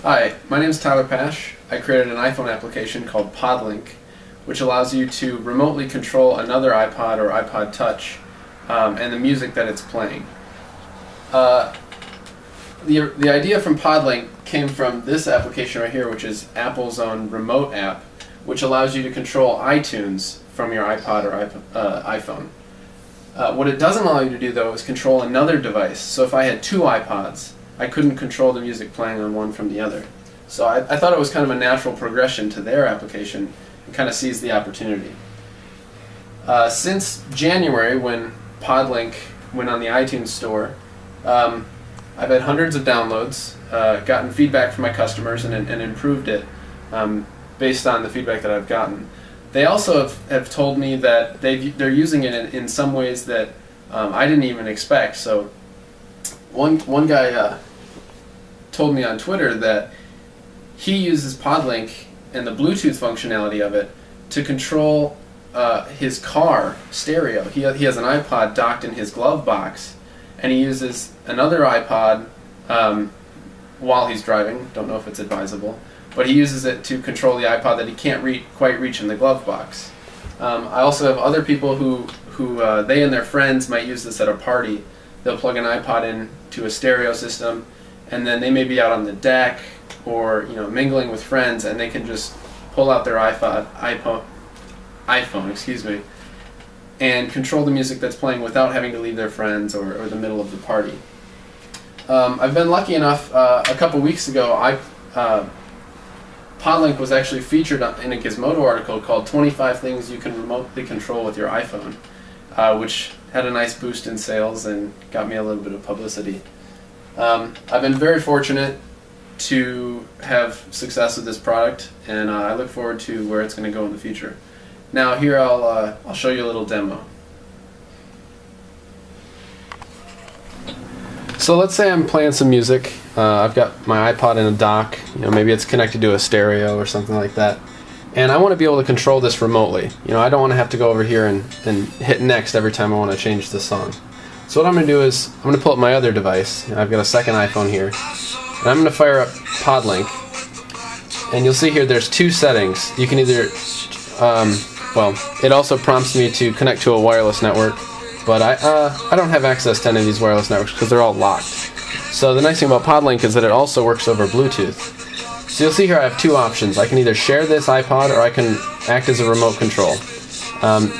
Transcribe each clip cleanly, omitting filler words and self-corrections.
Hi, my name is Tyler Pash. I created an iPhone application called PodLink, which allows you to remotely control another iPod or iPod Touch and the music that it's playing. The idea from PodLink came from this application right here, which is Apple's own remote app, which allows you to control iTunes from your iPod or iPhone. What it doesn't allow you to do, though, is control another device. So if I had two iPods, I couldn't control the music playing on one from the other. So I thought it was kind of a natural progression to their application and kind of seized the opportunity. Since January, when PodLink went on the iTunes store, I've had hundreds of downloads, gotten feedback from my customers, and improved it based on the feedback that I've gotten. They also have told me that they're using it in some ways that I didn't even expect. So one guy told me on Twitter that he uses PodLink and the Bluetooth functionality of it to control his car stereo. He has an iPod docked in his glove box, and he uses another iPod while he's driving. Don't know if it's advisable, but he uses it to control the iPod that he can't quite reach in the glove box. I also have other people who they and their friends might use this at a party. They'll plug an iPod into a stereo system, and then they may be out on the deck or mingling with friends, and they can just pull out their iPhone, and control the music that's playing without having to leave their friends or the middle of the party. I've been lucky enough. A couple weeks ago, PodLink was actually featured in a Gizmodo article called 25 Things You Can Remotely Control with Your iPhone, which had a nice boost in sales and got me a little bit of publicity. I've been very fortunate to have success with this product, and I look forward to where it's going to go in the future. Now here I'll show you a little demo. So let's say I'm playing some music. I've got my iPod in a dock. Maybe it's connected to a stereo or something like that, and I want to be able to control this remotely. I don't want to have to go over here and hit next every time I want to change the song. So what I'm going to do is I'm going to pull up my other device. I've got a second iPhone here, and I'm going to fire up PodLink, and you'll see here there's two settings. You can either well, it also prompts me to connect to a wireless network, but I don't have access to any of these wireless networks because they're all locked. So the nice thing about PodLink is that it also works over Bluetooth. So you'll see here I have two options. I can either share this iPod or I can act as a remote control.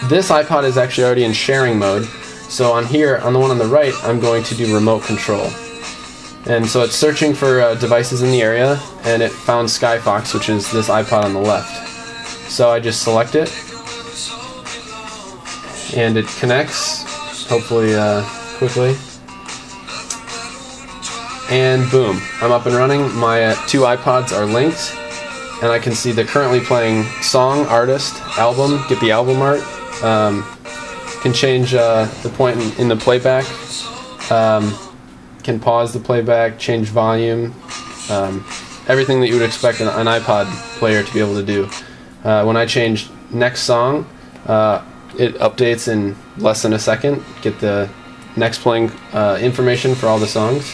This iPod is actually already in sharing mode, so on here, on the one on the right, I'm going to do remote control. And so it's searching for devices in the area, and it found Skyfox, which is this iPod on the left. So I just select it, and it connects, hopefully quickly. And boom, I'm up and running. My two iPods are linked, and I can see they're currently playing song, artist, album, get the album art, can change the point in the playback, can pause the playback, change volume, everything that you would expect an iPod player to be able to do. When I change next song, it updates in less than a second, get the next playing information for all the songs.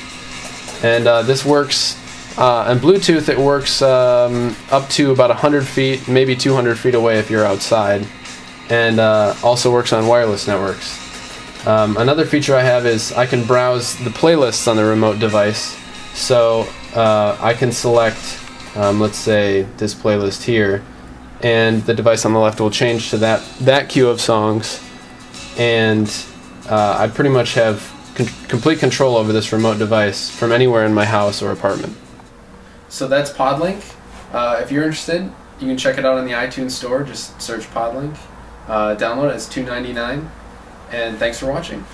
And this works on Bluetooth. It works up to about 100 feet, maybe 200 feet away if you're outside, and also works on wireless networks. Another feature I have is I can browse the playlists on the remote device. So I can select, let's say, this playlist here, and the device on the left will change to that queue of songs, and I pretty much have complete control over this remote device from anywhere in my house or apartment. So that's PodLink. If you're interested, you can check it out on the iTunes store. Just search PodLink. Download it. It's $2.99. And thanks for watching.